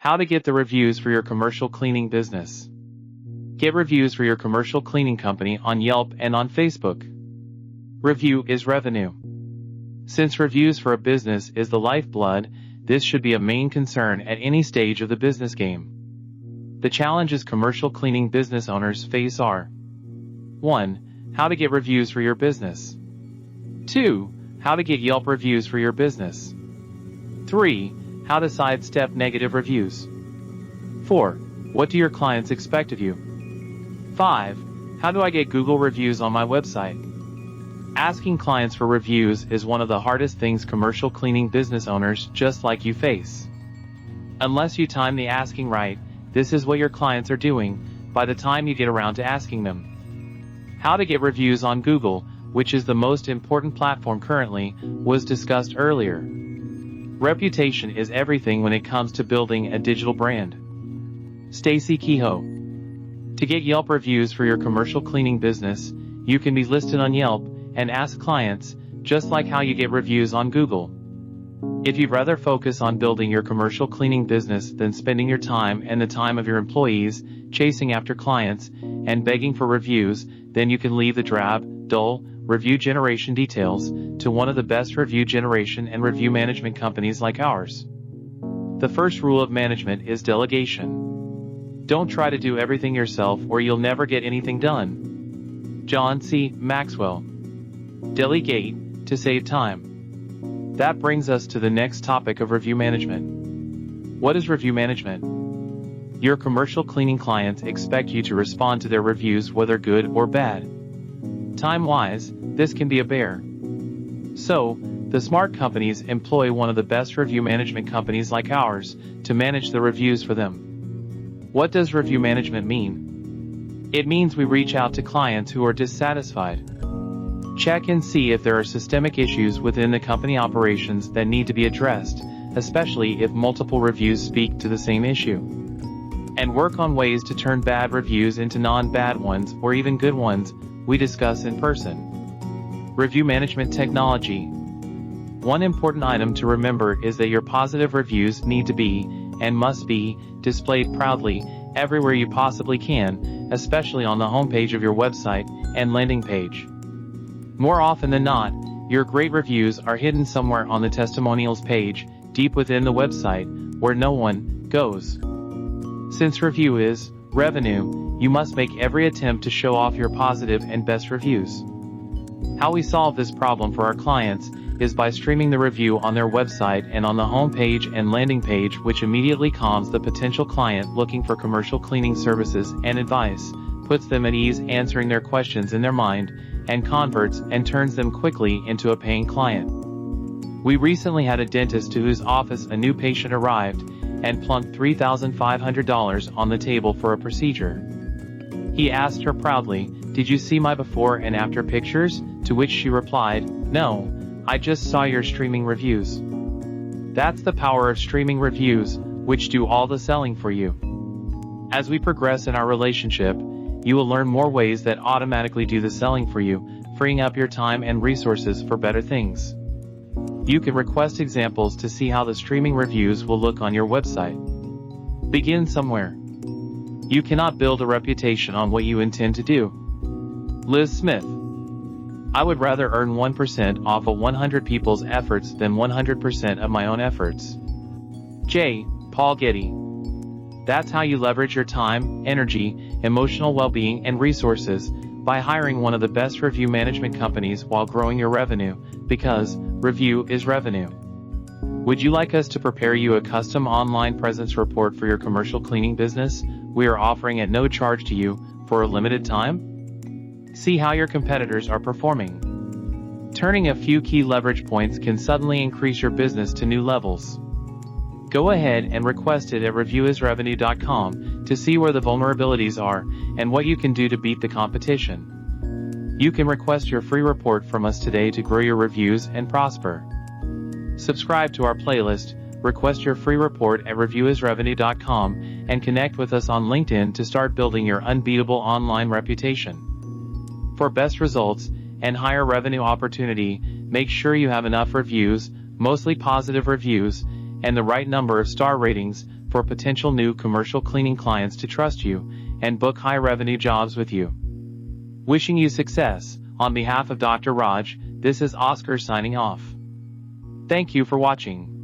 How to get the reviews for your commercial cleaning business. Get reviews for your commercial cleaning company on Yelp and on Facebook. Review is revenue. Since reviews for a business is the lifeblood, this should be a main concern at any stage of the business game. The challenges commercial cleaning business owners face are: 1. How to get reviews for your business. 2. How to get Yelp reviews for your business. 3. How to sidestep negative reviews. 4. What do your clients expect of you? 5. How do I get Google reviews on my website? Asking clients for reviews is one of the hardest things commercial cleaning business owners just like you face. Unless you time the asking right, this is what your clients are doing by the time you get around to asking them. How to get reviews on Google, which is the most important platform currently, was discussed earlier. Reputation is everything when it comes to building a digital brand. Stacy Kehoe. To get Yelp reviews for your commercial cleaning business, you can be listed on Yelp and ask clients, just like how you get reviews on Google. If you'd rather focus on building your commercial cleaning business than spending your time and the time of your employees chasing after clients and begging for reviews, then you can leave the drab, dull review generation details to one of the best review generation and review management companies like ours. The first rule of management is delegation. Don't try to do everything yourself or you'll never get anything done. John C. Maxwell. Delegate to save time. That brings us to the next topic of review management. What is review management? Your commercial cleaning clients expect you to respond to their reviews whether good or bad. Time-wise, this can be a bear. So, the smart companies employ one of the best review management companies like ours to manage the reviews for them. What does review management mean? It means we reach out to clients who are dissatisfied. Check and see if there are systemic issues within the company operations that need to be addressed, especially if multiple reviews speak to the same issue. And work on ways to turn bad reviews into non-bad ones or even good ones we discuss in person. Review management technology. One important item to remember is that your positive reviews need to be, and must be, displayed proudly everywhere you possibly can, especially on the homepage of your website and landing page. More often than not, your great reviews are hidden somewhere on the testimonials page, deep within the website, where no one goes. Since review is revenue, you must make every attempt to show off your positive and best reviews. How we solve this problem for our clients is by streaming the review on their website and on the home page and landing page, which immediately calms the potential client looking for commercial cleaning services and advice, puts them at ease answering their questions in their mind, and converts and turns them quickly into a paying client. We recently had a dentist to whose office a new patient arrived and plunked $3,500 on the table for a procedure. He asked her proudly, "Did you see my before and after pictures?" To which she replied, "No, I just saw your streaming reviews." That's the power of streaming reviews, which do all the selling for you. As we progress in our relationship, you will learn more ways that automatically do the selling for you, freeing up your time and resources for better things. You can request examples to see how the streaming reviews will look on your website. Begin somewhere. You cannot build a reputation on what you intend to do. Liz Smith. I would rather earn 1% off of 100 people's efforts than 100% of my own efforts. J. Paul Getty. That's how you leverage your time, energy, emotional well-being, and resources, by hiring one of the best review management companies while growing your revenue, because review is revenue. Would you like us to prepare you a custom online presence report for your commercial cleaning business? We are offering at no charge to you for a limited time. See how your competitors are performing. Turning a few key leverage points can suddenly increase your business to new levels. Go ahead and request it at reviewisrevenue.com to see where the vulnerabilities are and what you can do to beat the competition. You can request your free report from us today to grow your reviews and prosper. Subscribe to our playlist, request your free report at reviewisrevenue.com, and connect with us on LinkedIn to start building your unbeatable online reputation. For best results and higher revenue opportunity, make sure you have enough reviews, mostly positive reviews, and the right number of star ratings, for potential new commercial cleaning clients to trust you and book high revenue jobs with you. Wishing you success, on behalf of Dr. Raj, this is Oscar signing off. Thank you for watching.